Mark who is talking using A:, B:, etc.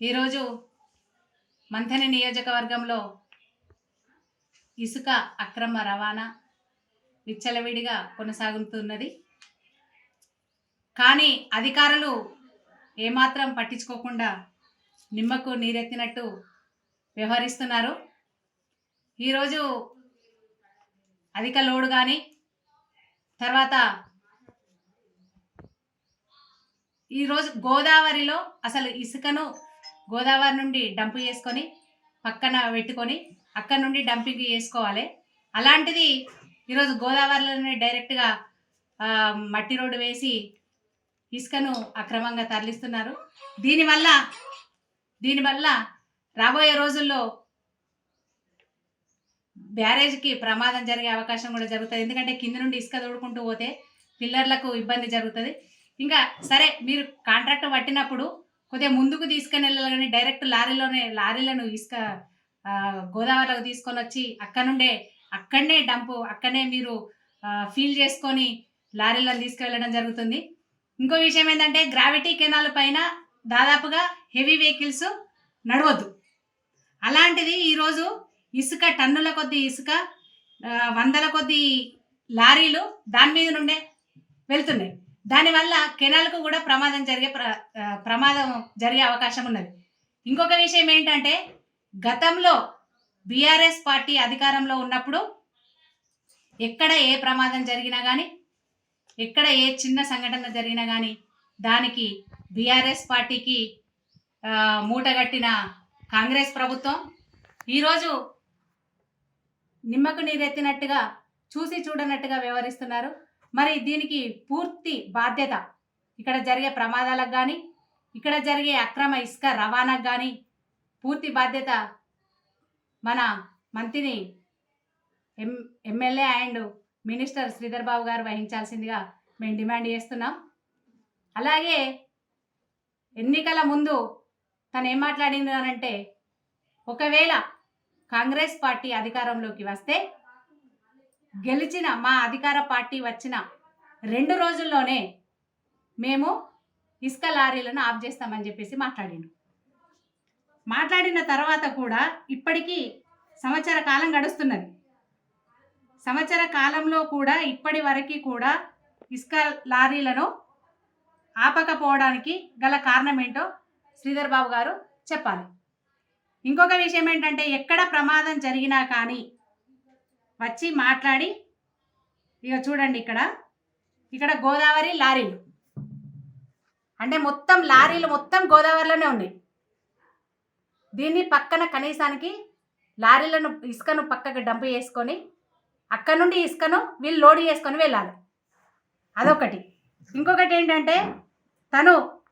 A: ఈరోజు మంథని నియోజకవర్గంలో ఇసుక అక్రమ రవాణా విచ్చలవిడిగా కొనసాగుతున్నది. కానీ అధికారులు ఏమాత్రం పట్టించుకోకుండా నిమ్మకు నీరెత్తినట్టు వ్యవహరిస్తున్నారు. ఈరోజు అధిక లోడు కానీ తర్వాత ఈరోజు గోదావరిలో అసలు ఇసుకను గోదావరి నుండి డంప్ చేసుకొని పక్కన పెట్టుకొని అక్కడ నుండి డంపింగ్ చేసుకోవాలి. అలాంటిది ఈరోజు గోదావరిలోనే డైరెక్ట్గా మట్టి రోడ్డు వేసి ఇసుకను అక్రమంగా తరలిస్తున్నారు. దీనివల్ల రాబోయే రోజుల్లో బ్యారేజ్కి ప్రమాదం జరిగే అవకాశం కూడా జరుగుతుంది. ఎందుకంటే కింద నుండి ఇసుక తోడుకుంటూ పోతే పిల్లర్లకు ఇబ్బంది జరుగుతుంది. ఇంకా సరే, మీరు కాంట్రాక్ట్ పట్టినప్పుడు కొద్దిగా ముందుకు తీసుకొని వెళ్ళాలి, కానీ డైరెక్ట్ లారీలను ఇసుక గోదావరిలోకి తీసుకొని వచ్చి అక్కడనే డంపు అక్కడనే మీరు ఫీల్ చేసుకొని లారీలను తీసుకువెళ్ళడం జరుగుతుంది. ఇంకో విషయం ఏంటంటే, గ్రావిటీ కెనాల్ పైన దాదాపుగా హెవీ వెహికల్స్ నడవద్దు. అలాంటిది ఈరోజు ఇసుక టన్నుల కొద్దీ ఇసుక, వందల కొద్దీ లారీలు దాని మీద నుండే వెళ్తున్నాయి. దానివల్ల కెనాల్కు కూడా ప్రమాదం జరిగే అవకాశం ఉన్నది. ఇంకొక విషయం ఏంటంటే, గతంలో బీఆర్ఎస్ పార్టీ అధికారంలో ఉన్నప్పుడు ఎక్కడ ఏ ప్రమాదం జరిగినా కానీ, ఎక్కడ ఏ చిన్న సంఘటన జరిగినా కానీ దానికి బీఆర్ఎస్ పార్టీకి మూటగట్టిన కాంగ్రెస్ ప్రభుత్వం ఈరోజు నిమ్మకు నీరెత్తినట్టుగా చూసి చూడనట్టుగా వ్యవహరిస్తున్నారు. మరి దీనికి పూర్తి బాధ్యత ఇక్కడ జరిగే ప్రమాదాలకు కానీ, ఇక్కడ జరిగే అక్రమ ఇసుక రవాణాకు కానీ పూర్తి బాధ్యత మన మంత్రిని MLA and minister Sridhar Babu గారు వహించాల్సిందిగా మేము డిమాండ్ చేస్తున్నాం. అలాగే ఎన్నికల ముందు తను ఏం మాట్లాడినారంటే, ఒకవేళ కాంగ్రెస్ పార్టీ అధికారంలోకి వస్తే గెలిచిన మా అధికార పార్టీ వచ్చిన 2 రోజుల్లోనే మేము ఇసుక లారీలను ఆఫ్ చేస్తామని చెప్పేసి మాట్లాడిన తర్వాత కూడా ఇప్పటికీ సంవత్సర కాలం గడుస్తున్నది. సంవత్సర కాలంలో కూడా ఇప్పటి వరకు కూడా ఇసుక లారీలను ఆపకపోవడానికి గల కారణం ఏంటో శ్రీధర్ బాబు గారు చెప్పాలి. ఇంకొక విషయం ఏంటంటే, ఎక్కడ ప్రమాదం జరిగినా కానీ వచ్చి మాట్లాడి, ఇక చూడండి ఇక్కడ గోదావరి లారీలు అంటే లారీలు మొత్తం గోదావరిలోనే ఉన్నాయి. దీన్ని పక్కన కనీసానికి లారీలను ఇసుకను పక్కకు డంప్ చేసుకొని అక్కడ నుండి ఇసుకను వీళ్ళు లోడ్ చేసుకొని వెళ్ళాలి. అదొకటి. ఇంకొకటి ఏంటంటే, తను